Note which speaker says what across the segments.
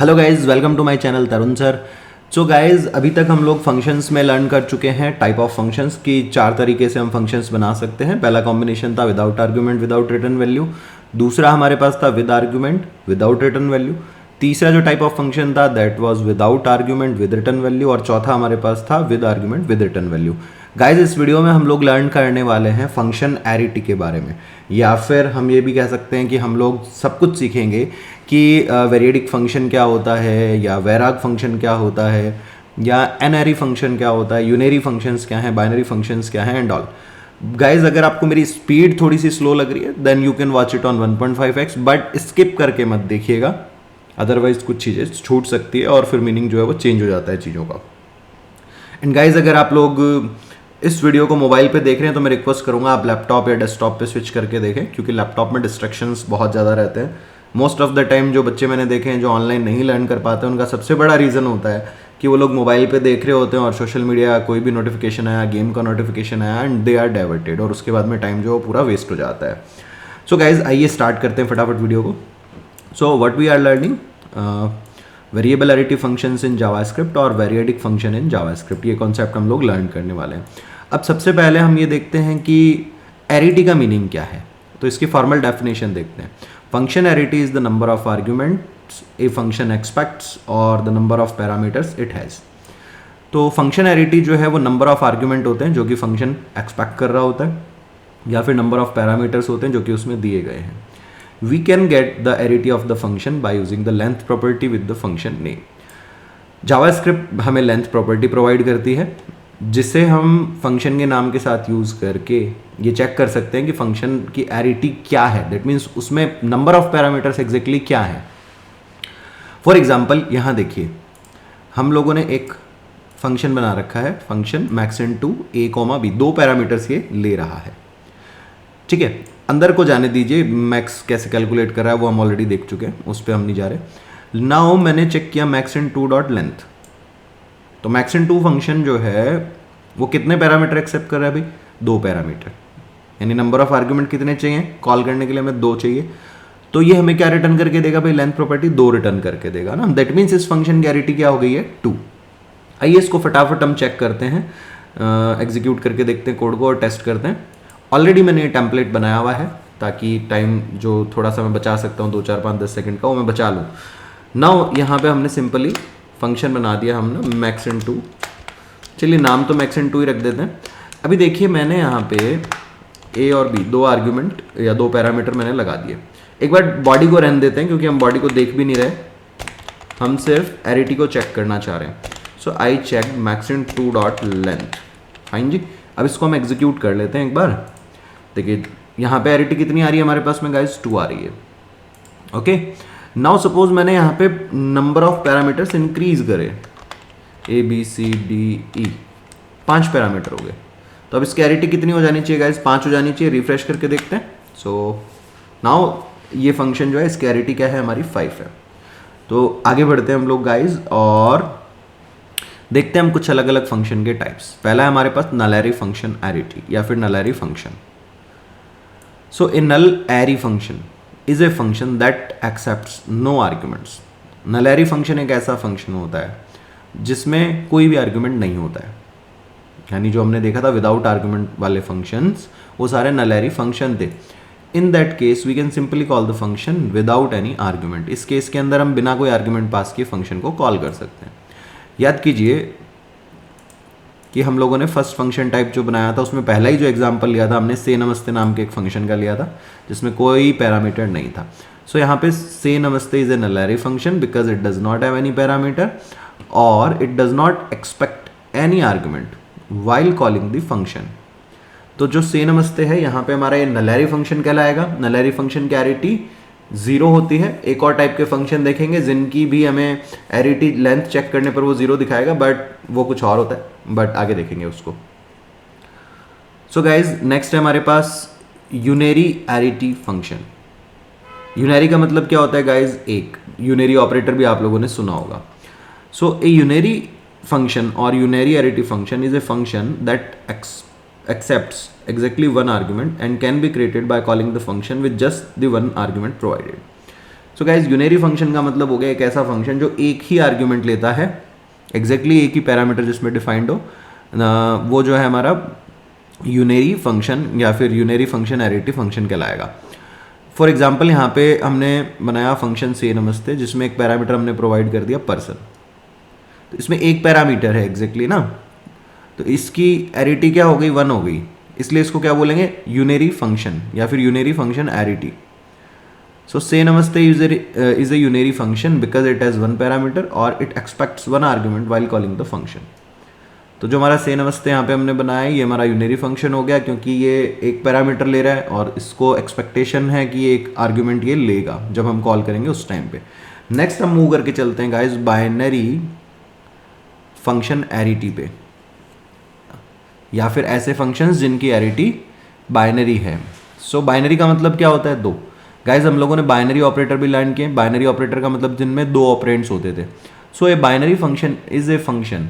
Speaker 1: Hello guys, welcome to my channel Tarun sir. So guys, अभी तक हम लोग फंक्शंस में लर्न कर चुके हैं टाइप ऑफ फंक्शंस की। चार तरीके से हम फंक्शंस बना सकते हैं। पहला कॉम्बिनेशन था without argument without return value. दूसरा हमारे पास था with argument without return value. तीसरा जो टाइप ऑफ फंक्शन था that was without argument with return value. और चौथा हमारे पास था with argument with return value. Guys, इस वीडियो में हम लोग लर्न करने वाले हैं फंक्शन एरिटी के बारे में, या फिर हम ये भी कह सकते हैं कि हम लोग सब कुछ सीखेंगे कि वेरिएडिक फंक्शन क्या होता है, या वेराग फंक्शन क्या होता है, या एनरी फंक्शन क्या होता है, यूनरी फंक्शंस क्या हैं, बाइनरी फंक्शंस क्या हैं एंड ऑल। गाइज, अगर आपको मेरी स्पीड थोड़ी सी स्लो लग रही है then you can watch it on 1.5x, बट स्किप करके मत देखिएगा, अदरवाइज कुछ चीज़ें छूट सकती है और फिर मीनिंग जो है वो चेंज हो जाता है चीज़ों का। एंड गाइज, अगर आप लोग इस वीडियो को मोबाइल पे देख रहे हैं तो मैं रिक्वेस्ट करूंगा आप लैपटॉप या डेस्कटॉप पे स्विच करके देखें, क्योंकि लैपटॉप में डिस्ट्रैक्शंस बहुत ज़्यादा रहते हैं। मोस्ट ऑफ द टाइम जो बच्चे मैंने देखे हैं जो ऑनलाइन नहीं लर्न कर पाते हैं, उनका सबसे बड़ा रीज़न होता है कि वो लोग मोबाइल पे देख रहे होते हैं और सोशल मीडिया कोई भी नोटिफिकेशन आया, गेम का नोटिफिकेशन आया, एंड दे आर डाइवर्टेड, और उसके बाद में टाइम जो पूरा वेस्ट हो जाता है। सो गाइज, आइए स्टार्ट करते हैं फटाफट वीडियो को। So what we are learning, variable arity functions in JavaScript और वेरिएडिक फंक्शन इन जावास्क्रिप्ट, ये कॉन्सेप्ट हम लोग लर्न करने वाले हैं। अब सबसे पहले हम ये देखते हैं कि एरिटी का मीनिंग क्या है, तो इसकी फॉर्मल डेफिनेशन देखते हैं। Function arity is the number of arguments a function expects और the number of parameters it has. तो फंक्शन एरिटी जो है वो नंबर ऑफ आर्ग्यूमेंट होते हैं जो कि फंक्शन एक्सपेक्ट कर रहा होता है, या फिर नंबर ऑफ पैरामीटर्स होते हैं जो कि उसमें दिए गए हैं। We can get the arity of the function by using the length property with the function name. JavaScript हमें लेंथ प्रॉपर्टी प्रोवाइड करती है, जिसे हम फंक्शन के नाम के साथ यूज़ करके ये चेक कर सकते हैं कि फंक्शन की एरिटी क्या है। दैट मीन्स उसमें नंबर ऑफ पैरामीटर्स एग्जैक्टली क्या है। फॉर एग्जाम्पल, यहाँ देखिए, हम लोगों ने एक फंक्शन बना रखा है, फंक्शन maxint2 a, b, दो पैरामीटर्स ये ले रहा है। ठीक है, अंदर को जाने दीजिए, मैक्स कैसे कैलकुलेट कर रहा है वो हम ऑलरेडी देख चुके हैं, उस पर हम नहीं जा रहे। नाउ मैंने चेक किया maxint2.length, तो maxint2 फंक्शन जो है वो कितने पैरामीटर एक्सेप्ट कर रहा है भाई? दो पैरामीटर, यानी नंबर ऑफ आर्ग्यूमेंट कितने चाहिए कॉल करने के लिए? हमें दो चाहिए। तो ये हमें क्या रिटर्न करके देगा भाई? लेंथ प्रॉपर्टी दो रिटर्न करके देगा ना। दैट मीन्स इस फंक्शन की एरिटी क्या हो गई है? 2। आइए इसको फटाफट हम चेक करते हैं, एग्जीक्यूट करके देखते हैं कोड को और टेस्ट करते हैं। ऑलरेडी मैंने ये टेम्पलेट बनाया हुआ है ताकि टाइम जो थोड़ा सा मैं बचा सकता हूँ 2, 4, 5, 10 सेकंड का, वो मैं बचा लूँ। नाउ यहाँ पे हमने सिंपली फंक्शन बना दिया हमने maxint2। चलिए नाम तो maxint2 ही रख देते हैं। अभी देखिए, मैंने यहाँ पे a और b दो आर्ग्यूमेंट या दो पैरामीटर मैंने लगा दिए। एक बार बॉडी को रहने देते हैं क्योंकि हम बॉडी को देख भी नहीं रहे, हम सिर्फ एरिटी को चेक करना चाह रहे हैं। सो आई चेक maxint2.length। फाइन जी, अब इसको हम एग्जीक्यूट कर लेते हैं एक बार। देखिए यहाँ पे एरिटी कितनी आ रही है हमारे पास में गाइस? 2 आ रही है। ओके, नाउ सपोज मैंने यहाँ पे नंबर ऑफ पैरामीटर्स इंक्रीज करे, A B C D E, 5 parameter हो गए। तो अब इसकी एरिटी कितनी हो जानी चाहिए गाइस? 5 हो जानी चाहिए। रिफ्रेश करके देखते हैं। सो नाउ ये फंक्शन जो है इसकी एरिटी क्या है हमारी? 5 है। तो आगे बढ़ते हैं हम लोग गाइस और देखते हैं हम कुछ अलग अलग फंक्शन के टाइप्स। पहला है हमारे पास नल फंक्शन एरिटी या फिर null function. So a nullary function is a function that accepts no arguments. Null function एक ऐसा फंक्शन होता है जिसमें कोई भी आर्ग्यूमेंट नहीं होता है, यानी जो हमने देखा था विदाउट आर्ग्यूमेंट वाले फंक्शंस वो सारे नल फंक्शन थे। In that case we can simply call the function without any argument. इस केस के अंदर हम बिना कोई आर्ग्यूमेंट पास किए फंक्शन को कॉल कर सकते हैं। याद कीजिए कि हम लोगों ने फर्स्ट फंक्शन टाइप जो बनाया था उसमें पहला ही जो एग्जांपल लिया था हमने से नमस्ते नाम के एक फंक्शन का लिया था जिसमें कोई पैरामीटर नहीं था। सो यहाँ पे say namaste is a null function because it does not have any parameter और it does not expect any argument while calling the function. तो जो से नमस्ते है यहाँ पे हमारा ये नल फंक्शन कहलाएगा। नल फंक्शन की एरिटी 0 होती है। एक और टाइप के फंक्शन देखेंगे जिनकी भी हमें एरिटी लेंथ चेक करने पर वो 0 दिखाएगा, बट वो कुछ और होता है, बट आगे देखेंगे उसको। सो गाइज, नेक्स्ट है हमारे पास यूनरी एरिटी फंक्शन। यूनरी का मतलब क्या होता है गाइज? एक यूनरी ऑपरेटर भी आप लोगों ने सुना होगा। सो ए यूनरी फंक्शन और unary arity function is a function that accepts exactly one argument and can be created by calling the function with just the one argument provided. So guys unary function का मतलब हो गया एक ऐसा function जो एक ही argument लेता है, एग्जैक्टली एक ही पैरामीटर जिसमें डिफाइंड हो, वो जो है हमारा यूनरी फंक्शन या फिर यूनरी फंक्शन एरिटी फंक्शन कहलाएगा। फॉर एग्जाम्पल यहाँ पे हमने बनाया फंक्शन से नमस्ते जिसमें एक पैरामीटर हमने प्रोवाइड कर दिया पर्सन, तो इसमें एक पैरामीटर है एग्जैक्टली ना, तो इसकी एरिटी क्या हो गई 1 हो गई, इसलिए इसको क्या बोलेंगे यूनरी फंक्शन या फिर unary function एरिटी। So say namaste is a unary function because it has 1 parameter और it expects 1 argument while calling the function. तो जो हमारा से नमस्ते यहाँ पे हमने बनाया है ये हमारा यूनरी फंक्शन हो गया क्योंकि ये एक पैरामीटर ले रहा है और इसको एक्सपेक्टेशन है कि एक आर्ग्यूमेंट ये लेगा जब हम कॉल करेंगे उस टाइम पे। नेक्स्ट हम मूव करके चलते हैं गाइस बाइनरी फंक्शन एरिटी पे, या फिर ऐसे फंक्शंस जिनकी एरिटी बाइनरी है। सो बाइनरी का मतलब क्या होता है? 2। गाइज हम लोगों ने बाइनरी ऑपरेटर भी लर्न किए। बाइनरी ऑपरेटर का मतलब जिनमें 2 ऑपरेंड्स होते थे। So a binary function is a function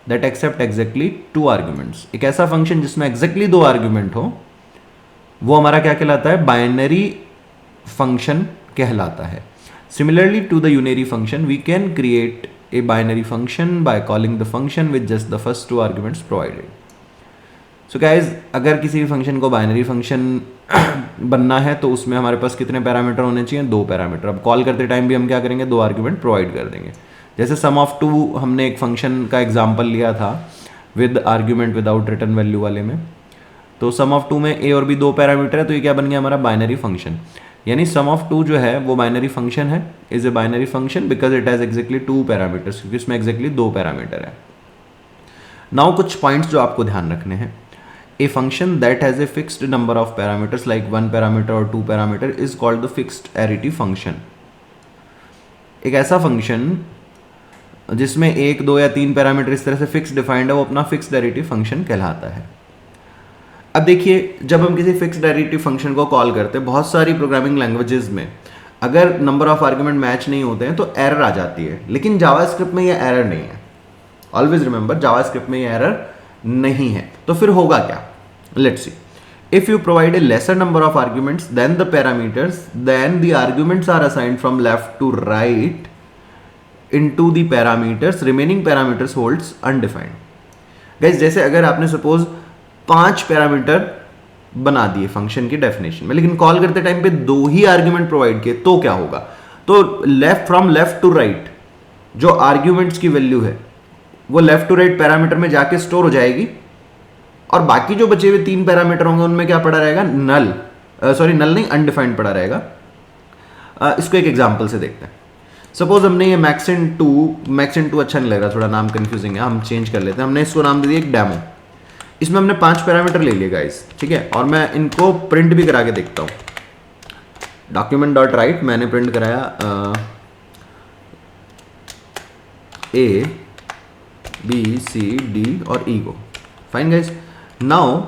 Speaker 1: that accept exactly 2 arguments. एक ऐसा फंक्शन जिसमें एग्जैक्टली 2 आर्ग्यूमेंट हो वो हमारा क्या कहलाता है? बाइनरी फंक्शन कहलाता है। Similarly to the unary function we can create a binary function by calling the function with just the first 2 arguments provided. So guys अगर किसी भी फंक्शन को बाइनरी फंक्शन बनना है तो उसमें हमारे पास कितने पैरामीटर होने चाहिए? 2 पैरामीटर। अब कॉल करते टाइम भी हम क्या करेंगे? 2 आर्ग्यूमेंट प्रोवाइड कर देंगे। जैसे सम ऑफ 2 हमने एक फंक्शन का एग्जांपल लिया था with argument without return value वाले में, तो सम ऑफ 2 में ए और बी 2 पैरामीटर है, तो ये क्या बन गया हमारा? Binary function. यानी सम ऑफ 2 जो है वो बाइनरी फंक्शन है, is a binary function because it has exactly 2 parameters, क्योंकि इसमें एग्जैक्टली 2 पैरामीटर है। नाउ कुछ पॉइंट्स जो आपको ध्यान रखने हैं। A function that has a fixed number of parameters like 1 parameter or 2 parameter is called the fixed arity function। एक ऐसा फंक्शन जिसमें 1, 2 या 3 पैरामीटर इस तरह से फिक्स डिफाइंड है वो अपना फिक्स्ड एरिटी फंक्शन कहलाता है। अब देखिए जब हम किसी फिक्स्ड एरिटी फंक्शन को कॉल करते हैं बहुत सारी प्रोग्रामिंग लैंग्वेजेस में अगर नंबर ऑफ आर्ग्यूमेंट मैच नहीं होते हैं तो एरर आ जाती है, लेकिन जावास्क्रिप्ट में ये एरर नहीं है। ऑलवेज रिमेंबर जावास्क्रिप्ट में ये एरर नहीं है। तो फिर होगा क्या? Let's see. If you provide a lesser number of arguments then the parameters, then the arguments are assigned from left to right into the parameters, remaining parameters holds undefined. Guys जैसे अगर आपने suppose 5 parameter बना दिए function की definition में, लेकिन call करते time पे 2 ही आर्ग्यूमेंट प्रोवाइड किए, तो क्या होगा? तो left from left to right जो आर्ग्यूमेंट्स की वैल्यू है वो लेफ्ट टू राइट पैरामीटर में जाके स्टोर हो जाएगी और बाकी जो बचे हुए 3 पैरामीटर होंगे उनमें क्या पड़ा रहेगा? नल, सॉरी नल नहीं, अनडिफाइंड पड़ा रहेगा। इसको एक एग्जांपल से देखते हैं। सपोज हमने ये मैक्सिन 2 अच्छा नहीं लग रहा, थोड़ा नाम कंफ्यूजिंग है, हम चेंज कर लेते हैं। हमने इसको नाम दे दिया एक डेमो। इसमें हमने 5 पैरामीटर ले लिए गाइस, ठीक है, और मैं इनको प्रिंट भी करा के देखता हूँ। document.write मैंने प्रिंट कराया A B C D और E को। फाइन गाइस, नाउ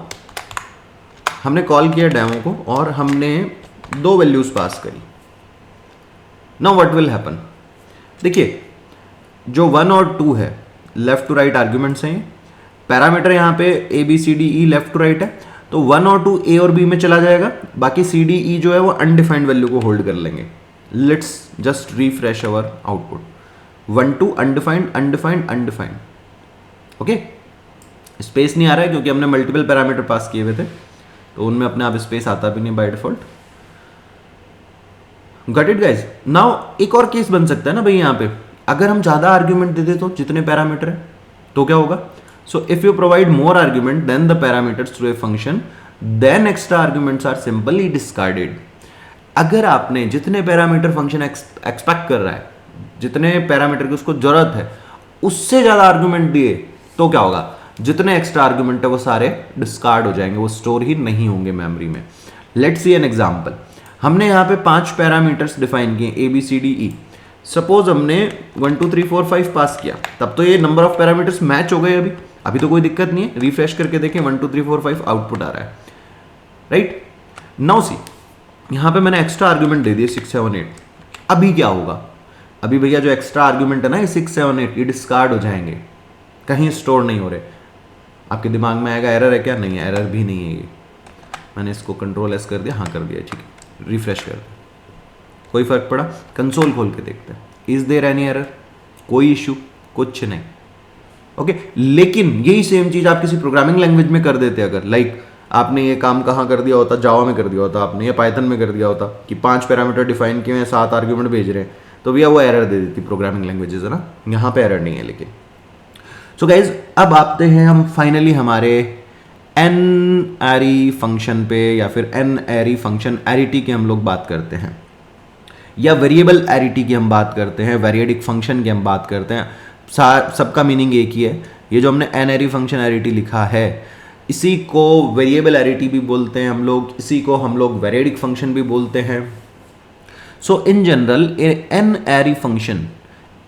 Speaker 1: हमने कॉल किया डेमो को और हमने 2 वैल्यूज पास करी। Now what will happen? देखिए जो 1 और 2 है लेफ्ट टू राइट आर्ग्यूमेंट्स हैं, पैरामीटर यहाँ पे A B C D E left to right है, तो 1 और 2 A और B में चला जाएगा, बाकी C D E जो है वो अनडिफाइंड वैल्यू को होल्ड कर लेंगे। Let's just refresh our output. 1 2 undefined undefined undefined. Okay, space नहीं आ रहा है क्योंकि हमने मल्टीपल पैरामीटर पास किए हुए थे, तो उनमें अपने आप स्पेस आता भी नहीं by default. Got it guys? Now एक और केस बन सकता है ना भाई, यहाँ पे अगर हम ज्यादा आर्ग्यूमेंट दे दे तो जितने पैरामीटर है तो क्या होगा? So if you provide more argument then the parameters through a function then extra arguments are simply discarded. अगर आपने जितने पैरामीटर फंक्शन एक्सपेक्ट कर रहा है, जितने पैरामीटर की उसको जरूरत है, उससे ज्यादा आर्ग्यूमेंट दिए तो क्या होगा? जितने एक्स्ट्रा आर्ग्यूमेंट है वो सारे डिस्कार्ड हो जाएंगे, वो स्टोर ही नहीं होंगे मेमोरी में। Let's see an example. हमने यहाँ पे 5 पैरामीटर्स डिफाइन किए A B C D E। Suppose हमने 1 2 3 4 5 पास किया, तब तो ये नंबर ऑफ पैरामीटर्स मैच हो गए। अभी तो कोई दिक्कत नहीं है। रिफ्रेश करके देखें 1 2 3 4 5 आउटपुट आ रहा है, राइट? नाउ सी, यहाँ पे मैंने एक्स्ट्रा आर्ग्यूमेंट दे दिए 6 7 8। अभी क्या होगा? अभी भैया जो एक्स्ट्रा आर्ग्यूमेंट है ना ये 6 7 8 ये डिस्कार्ड हो जाएंगे, कहीं स्टोर नहीं हो रहे। आपके दिमाग में आएगा एरर है क्या? नहीं, एरर भी नहीं है ये। मैंने इसको कंट्रोल एस कर दिया, हाँ कर दिया, ठीक है। रिफ्रेश कर दिया, कोई फर्क पड़ा? कंसोल खोल के देखते हैं, इज देयर एनी एरर? कोई इशू? कुछ नहीं। ओके लेकिन यही सेम चीज आप किसी प्रोग्रामिंग लैंग्वेज में कर देते अगर, लाइक आपने ये काम कहाँ कर दिया होता, जावा में कर दिया होता आपने, या पाइथन में कर दिया होता कि 5 पैरामीटर डिफाइन किए हैं, 7 आर्ग्यूमेंट भेज रहे हैं, तो भैया वो एरर दे देती प्रोग्रामिंग लैंग्वेजेस, है ना। यहाँ पे एरर नहीं है लेकिन। सो गाइज अब आते हैं हम फाइनली हमारे एन एरी फंक्शन पे, या फिर एन एरी फंक्शन एरिटी की हम लोग बात करते हैं, या वेरिएबल एरिटी की हम बात करते हैं, वेरिएडिक फंक्शन की हम बात करते हैं। सबका मीनिंग एक ही है। ये जो हमने एन एरी फंक्शन एरिटी लिखा है, इसी को वेरिएबल एरिटी भी बोलते हैं हम लोग, इसी को हम लोग वेरिएडिक फंक्शन भी बोलते हैं। So in general n ary function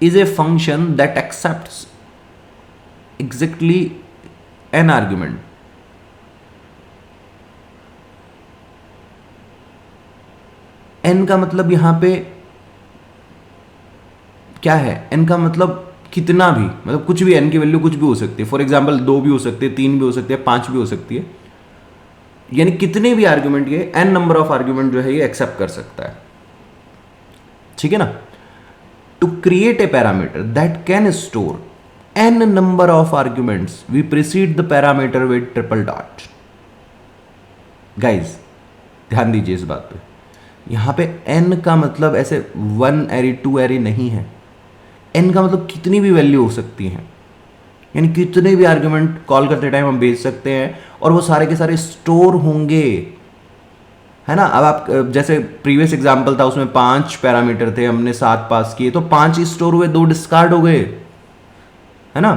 Speaker 1: is a function that accepts exactly n argument. N का मतलब यहां पे क्या है? एन का मतलब कितना भी, मतलब कुछ भी, एन की वैल्यू कुछ भी हो सकती है। फॉर एग्जाम्पल 2 भी हो सकती है, 3 भी हो सकती है, 5 भी हो सकती है, यानी कितने भी आर्ग्यूमेंट, ये एन नंबर ऑफ आर्ग्यूमेंट जो है ये एक्सेप्ट कर सकता है, ठीक है ना। To create a parameter that can store an number of arguments we precede the parameter with triple dot. Guys ध्यान दीजिए इस बात पे, यहां पे एन का मतलब ऐसे 1 एरी 2 एरी नहीं है। एन का मतलब कितनी भी वैल्यू हो सकती है, यानी कितने भी आर्ग्यूमेंट कॉल करते टाइम हम भेज सकते हैं, और वो सारे के सारे स्टोर होंगे, है ना। अब आप जैसे प्रीवियस एग्जांपल था उसमें 5 पैरामीटर थे, हमने 7 पास किए, तो 5 ही स्टोर हुए, 2 डिस्कार्ड हो गए, है ना।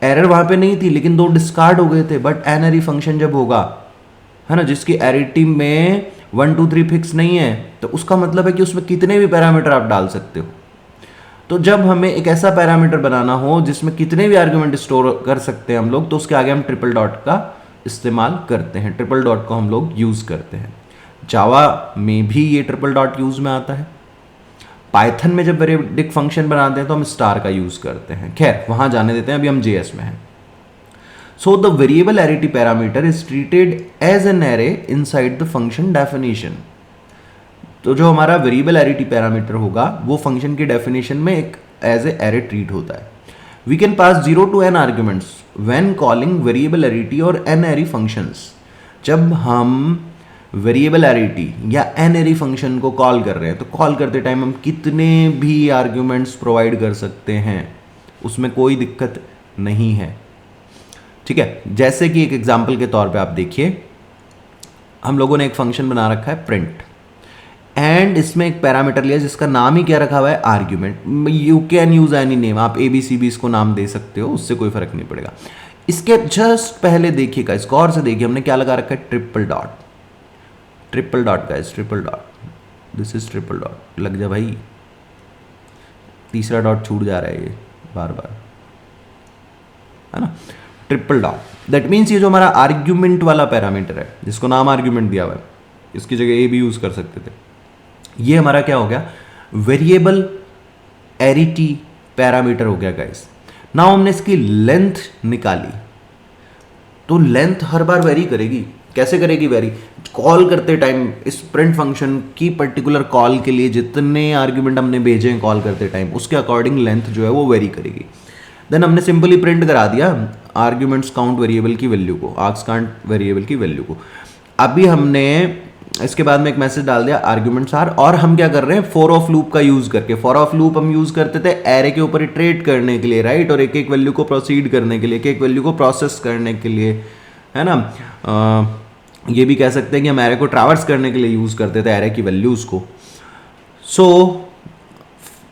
Speaker 1: एरर वहां पे नहीं थी लेकिन 2 डिस्कार्ड हो गए थे। बट एन एरी फंक्शन जब होगा, है ना, जिसकी एरिटी में 1 2 3 फिक्स नहीं है, तो उसका मतलब है कि उसमें कितने भी पैरामीटर आप डाल सकते हो। तो जब हमें एक ऐसा पैरामीटर बनाना हो जिसमें कितने भी आर्ग्यूमेंट स्टोर कर सकते हैं हम लोग, तो उसके आगे हम ट्रिपल डॉट का इस्तेमाल करते हैं, ट्रिपल डॉट को हम लोग यूज करते हैं। जावा में भी ये ट्रिपल डॉट यूज में आता है। पाइथन में जब वेरिएडिक फंक्शन बनाते हैं तो हम स्टार का यूज करते हैं। खैर वहां जाने देते हैं, अभी हम जेएस में हैं। So the variable arity parameter is treated as an array inside the function definition. तो जो हमारा वेरिएबल एरिटी पैरामीटर होगा वो फंक्शन की डेफिनेशन में एक एज ए एरे ट्रीट होता है। We can pass 0 to n arguments when calling variable arity और एन एरी फंक्शंस। जब हम वेरिएबल एरिटी या एन एरी फंक्शन को कॉल कर रहे हैं तो कॉल करते टाइम हम कितने भी आर्ग्यूमेंट्स प्रोवाइड कर सकते हैं, उसमें कोई दिक्कत नहीं है, ठीक है। जैसे कि एक एग्जांपल के तौर पे आप देखिए, हम लोगों ने एक फंक्शन बना रखा है प्रिंट, एंड इसमें एक पैरामीटर लिया जिसका नाम ही क्या रखा हुआ है, argument. You can use any name, आप ABCB इसको नाम दे सकते हो, उससे कोई फर्क नहीं पड़ेगा। इसके जस्ट पहले देखिएगा, इसको और से देखिए, हमने क्या लगा रखा है, triple dot. Triple dot guys, triple dot, this is triple dot. लग जा भाई, तीसरा डॉट छूट जा रहा है ये बार बार, है ना। ट्रिपल डॉट दैट मीन्स ये जो हमारा आर्ग्यूमेंट वाला पैरामीटर है, जिसको नाम आर्ग्यूमेंट दिया हुआ है, इसकी जगह ए भी यूज कर सकते थे, ये हमारा क्या हो गया, वेरिएबल एरिटी पैरामीटर हो गया गाइस। नाउ हमने इसकी लेंथ निकाली, तो लेंथ हर बार वेरी करेगी। कैसे करेगी वेरी? कॉल करते टाइम इस प्रिंट फंक्शन की पर्टिकुलर कॉल के लिए जितने आर्ग्यूमेंट हमने भेजे हैं कॉल करते टाइम, उसके अकॉर्डिंग लेंथ जो है वो वेरी करेगी। देन हमने सिंपली प्रिंट करा दिया आर्ग्यूमेंट्स काउंट वेरिएबल की वैल्यू को, आर्ग्स काउंट वेरिएबल की वैल्यू को। अभी हमने इसके बाद में एक मैसेज डाल दिया आर्ग्यूमेंट्स आर, और हम क्या कर रहे हैं, फॉर ऑफ लूप का यूज करके। फॉर ऑफ लूप हम यूज करते थे एरे के ऊपर इटरेट करने के लिए, राइट, और एक एक वैल्यू को प्रोसीड करने के लिए, एक एक वैल्यू को प्रोसेस करने के लिए, है ना। ये भी कह सकते हैं कि हम एरे को ट्रैवर्स करने के लिए यूज करते थे एरे की वैल्यूज को। सो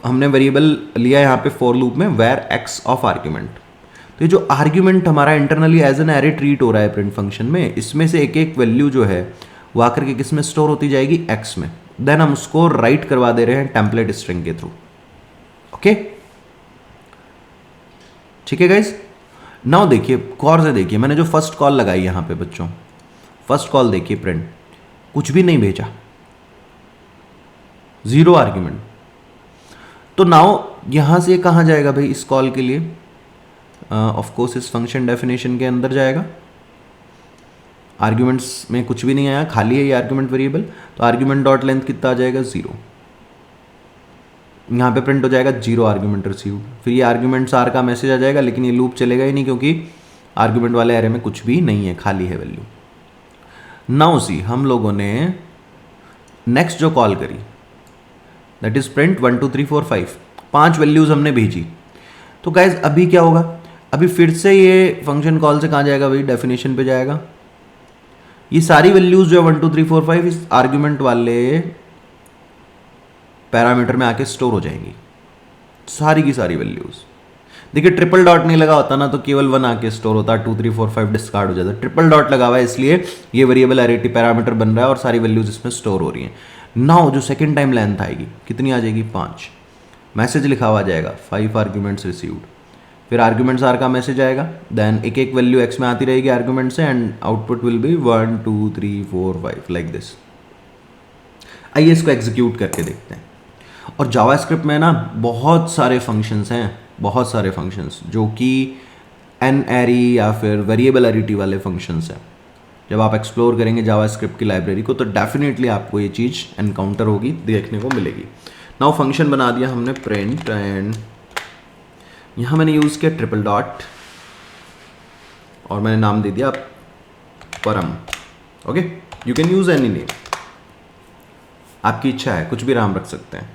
Speaker 1: हमने वेरिएबल लिया यहाँ पे फॉर लूप में वेर एक्स ऑफ आर्ग्यूमेंट। तो ये जो आर्ग्यूमेंट हमारा internally as an array treat हो रहा है प्रिंट फंक्शन में, इसमें से एक एक वैल्यू जो है वो आकर के किस में स्टोर होती जाएगी, एक्स में। देन हम उसको राइट करवा दे रहे हैं टेम्पलेट स्ट्रिंग के थ्रू। ओके, ठीक है गाइज। नाउ देखिए, गौर से देखिए, मैंने जो फर्स्ट कॉल लगाई यहां पे बच्चों, फर्स्ट कॉल देखिए, प्रिंट कुछ भी नहीं भेजा, 0 आर्ग्यूमेंट। तो नाउ यहां से कहां जाएगा भाई इस कॉल के लिए? ऑफ कोर्स इस फंक्शन डेफिनेशन के अंदर जाएगा। आर्ग्यूमेंट्स में कुछ भी नहीं आया, खाली है ये आर्ग्यूमेंट वेरिएबल, तो आर्ग्यूमेंट डॉट लेंथ कितना आ जाएगा, 0। यहाँ पे प्रिंट हो जाएगा 0 आर्ग्यूमेंट रिसीव्ड। फिर ये आर्ग्यूमेंट्स आर का मैसेज आ जाएगा, लेकिन ये लूप चलेगा ही नहीं क्योंकि आर्ग्यूमेंट वाले एरे में कुछ भी नहीं है, खाली है वैल्यू। नाउ सी, हम लोगों ने नेक्स्ट जो कॉल करी दैट इज प्रिंट 1 2 3 4 5, 5 वैल्यूज हमने भेजी। तो गाइज अभी क्या होगा, अभी फिर से ये फंक्शन कॉल से कहाँ जाएगा भाई, डेफिनेशन पे जाएगा। ये सारी वैल्यूज जो है 1 2 3 4 5 इस आर्ग्यूमेंट वाले पैरामीटर में आके स्टोर हो जाएंगी, सारी की सारी वैल्यूज। देखिए ट्रिपल डॉट नहीं लगा होता ना तो केवल 1 आके स्टोर होता, 2 3 4 5 डिस्कार्ड हो जाता। ट्रिपल डॉट लगा हुआ है इसलिए ये वेरिएबल एरिटी पैरामीटर बन रहा है और सारी वैल्यूज इसमें स्टोर हो रही हैं। नाउ जो सेकेंड टाइम लेंथ आएगी कितनी आ जाएगी, 5। मैसेज लिखा हुआ आ जाएगा 5 आर्ग्यूमेंट्स रिसीव्ड। फिर आर्ग्यूमेंट्स आर का मैसेज आएगा, देन एक एक वैल्यू एक्स में आती रहेगी आर्ग्यूमेंट से, and output will be 1 2 3 4 5 like this. आइए इसको एग्जीक्यूट करके देखते हैं। और जावास्क्रिप्ट में ना बहुत सारे फंक्शंस हैं, बहुत सारे फंक्शंस जो कि एनएरी या फिर वेरिएबल एरिटी वाले फंक्शंस हैं। जब आप एक्सप्लोर करेंगे जावास्क्रिप्ट की लाइब्रेरी को तो डेफिनेटली आपको ये चीज़ एनकाउंटर होगी, देखने को मिलेगी। नाउ फंक्शन बना दिया हमने प्रिंट, एंड यहाँ मैंने यूज़ किया ट्रिपल डॉट और मैंने नाम दे दिया परम। Okay, you can use any name, आपकी इच्छा है, कुछ भी नाम रख सकते हैं।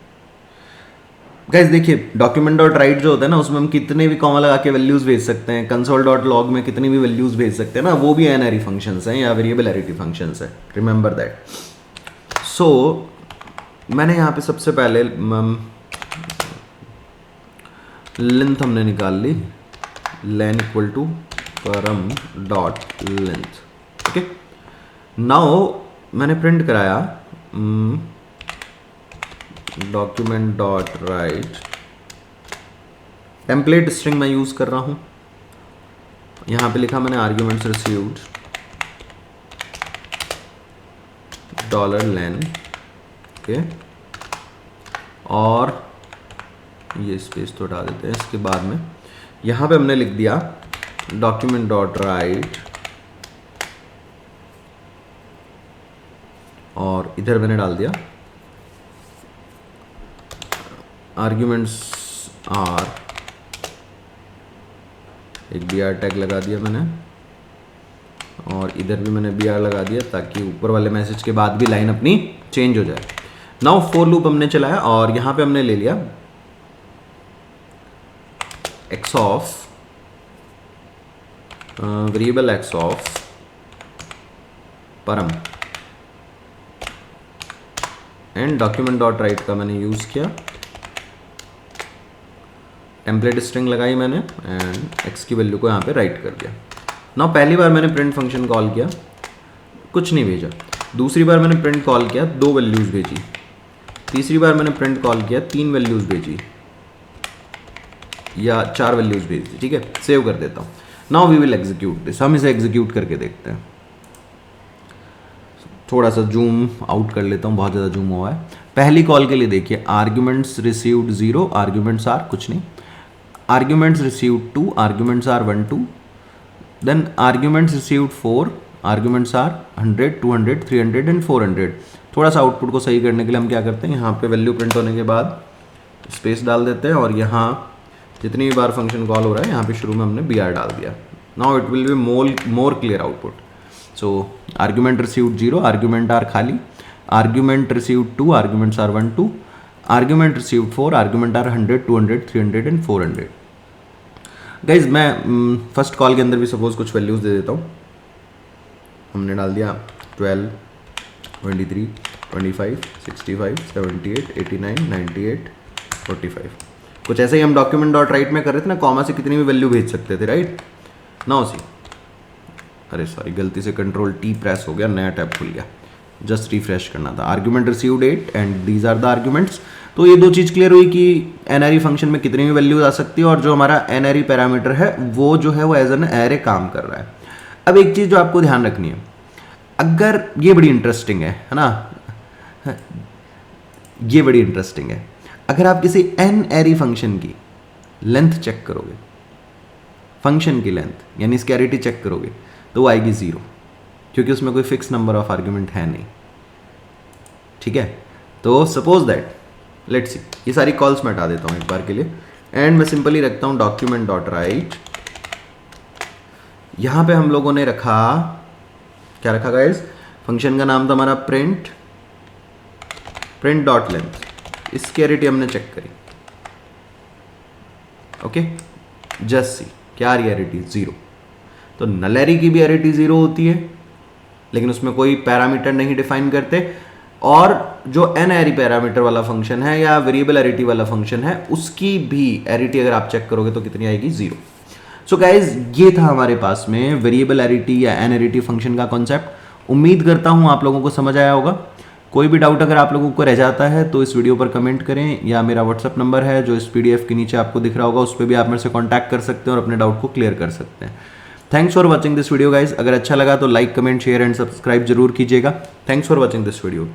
Speaker 1: गाइस देखिए डॉक्यूमेंट डॉट राइट जो होता है ना उसमें हम कितने भी कॉमा लगा के वैल्यूज भेज सकते हैं, कंसोल डॉट लॉग में कितनी भी वैल्यूज भेज सकते हैं ना, वो भी एनआरई फंक्शंस हैं या वेरिएबल एरिटी फंक्शंस है, रिमेंबर दैट। सो मैंने यहाँ पे सबसे पहले लेंथ हमने निकाल ली, लेन इक्वल टू परम डॉट लेंथ। ओके, नाउ मैंने प्रिंट कराया document dot right, template string मैं यूज कर रहा हूं। यहां पे लिखा मैंने आर्ग्यूमेंट्स रिसीव्ड डॉलर लेन। ओके, और ये स्पेस तो हटा देते हैं इसके बाद में। यहां पे हमने लिख दिया डॉक्यूमेंट डॉट राइट, और इधर मैंने डाल दिया आर्ग्यूमेंट्स आर, एक बी आर टैग लगा दिया मैंने, और इधर भी मैंने बी आर लगा दिया ताकि ऊपर वाले मैसेज के बाद भी लाइन अपनी चेंज हो जाए। नाउ फॉर लूप हमने चलाया और यहां पे हमने ले लिया x of variable x of परम, एंड डॉक्यूमेंट डॉट राइट का मैंने यूज किया, टेम्पलेट स्ट्रिंग लगाई मैंने एंड एक्स की वैल्यू को यहाँ पे राइट कर दिया। नाउ पहली बार मैंने प्रिंट फंक्शन कॉल किया, कुछ नहीं भेजा। दूसरी बार मैंने प्रिंट कॉल किया, 2 वैल्यूज़ भेजी। तीसरी बार मैंने प्रिंट कॉल किया, 3 वैल्यूज़ भेजी या 4 वैल्यूज़ भेज दी। ठीक है, सेव कर देता हूँ। Now we will execute this, हम इसे एग्जीक्यूट करके देखते हैं। थोड़ा सा जूम आउट कर लेता हूँ, बहुत ज़्यादा जूम हुआ है। पहली कॉल के लिए देखिए आर्ग्यूमेंट्स रिसीव्ड 0, आर्ग्यूमेंट्स आर कुछ नहीं, arguments received 2, arguments are 1 2, then arguments received 4, arguments are 100 200 300 and 400। थोड़ा सा आउटपुट को सही करने के लिए हम क्या करते हैं, यहाँ पे वैल्यू प्रिंट होने के बाद स्पेस डाल देते हैं, और यहाँ जितनी भी बार फंक्शन कॉल हो रहा है यहाँ पे शुरू में हमने बी आर डाल दिया। Now it will be more clear output. So argument received 0, argument are खाली, argument received 2, arguments are 1 2, argument received 4, argument are 100 200 300 and 400। Guys मैं फर्स्ट कॉल के अंदर भी सपोज कुछ वैल्यूज दे देता हूँ। हमने डाल दिया 12 23 25 65 78 89 98 45। कुछ ऐसे ही हम डॉक्यूमेंट डॉट राइट में कर रहे थे ना, कॉमा से कितनी भी वैल्यू भेज सकते थे, राइट। नाउ सी, अरे सॉरी गलती से कंट्रोल टी प्रेस हो गया, नया टैब खुल गया, जस्ट रिफ्रेश करना था। Argument received 8 and these are the arguments. तो ये 2 चीज़ क्लियर हुई कि एनआरई फंक्शन में कितनी भी वैल्यूज आ सकती है, और जो हमारा एनआरई पैरामीटर है वो जो है वो एज एन एरे काम कर रहा है। अब एक चीज़ जो आपको ध्यान रखनी है, अगर ये बड़ी इंटरेस्टिंग है ना, ये बड़ी इंटरेस्टिंग है, अगर आप किसी एनआरई फंक्शन की लेंथ चेक करोगे, फंक्शन की लेंथ यानी इसकी एरिटी चेक करोगे, तो वो आएगी 0, क्योंकि उसमें कोई फिक्स नंबर ऑफ आर्ग्यूमेंट है नहीं। ठीक है, तो सपोज दैट लेट्स सी, ये सारी कॉल्स मैं हटा देता हूँ एक बार के लिए एंड मैं सिंपली रखता हूँ डॉक्यूमेंट डॉट राइट। यहाँ पे हम लोगों ने रखा, क्या रखा गाइस, फंक्शन का नाम था हमारा प्रिंट डॉट लेंथ, इसकी एरिटी हमने चेक करी। ओके, जस्ट सी क्या आ रही है एरिटी, 0। तो नल एरे की भी एरिटी 0 होती है, लेकिन उसमें कोई पैरामीटर नहीं डिफाइन करते। और जो एन एरी पैरामीटर वाला फंक्शन है या वेरिएबल एरिटी वाला फंक्शन है, उसकी भी एरिटी अगर आप चेक करोगे तो कितनी आएगी, 0। सो गाइज, ये था हमारे पास में वेरिएबल एरिटी या एन एरिटी फंक्शन का कॉन्सेप्ट। उम्मीद करता हूं आप लोगों को समझ आया होगा। कोई भी डाउट अगर आप लोगों को रह जाता है तो इस वीडियो पर कमेंट करें, या मेरा व्हाट्सअप नंबर है जो इस पीडीएफ के नीचे आपको दिख रहा होगा, उस पर भी आप मेरे से कॉन्टैक्ट कर सकते हैं और अपने डाउट को क्लियर कर सकते हैं। Thanks for watching this video guys. अगर अच्छा लगा तो like, comment, share and subscribe जरूर कीजिएगा। Thanks for watching this video.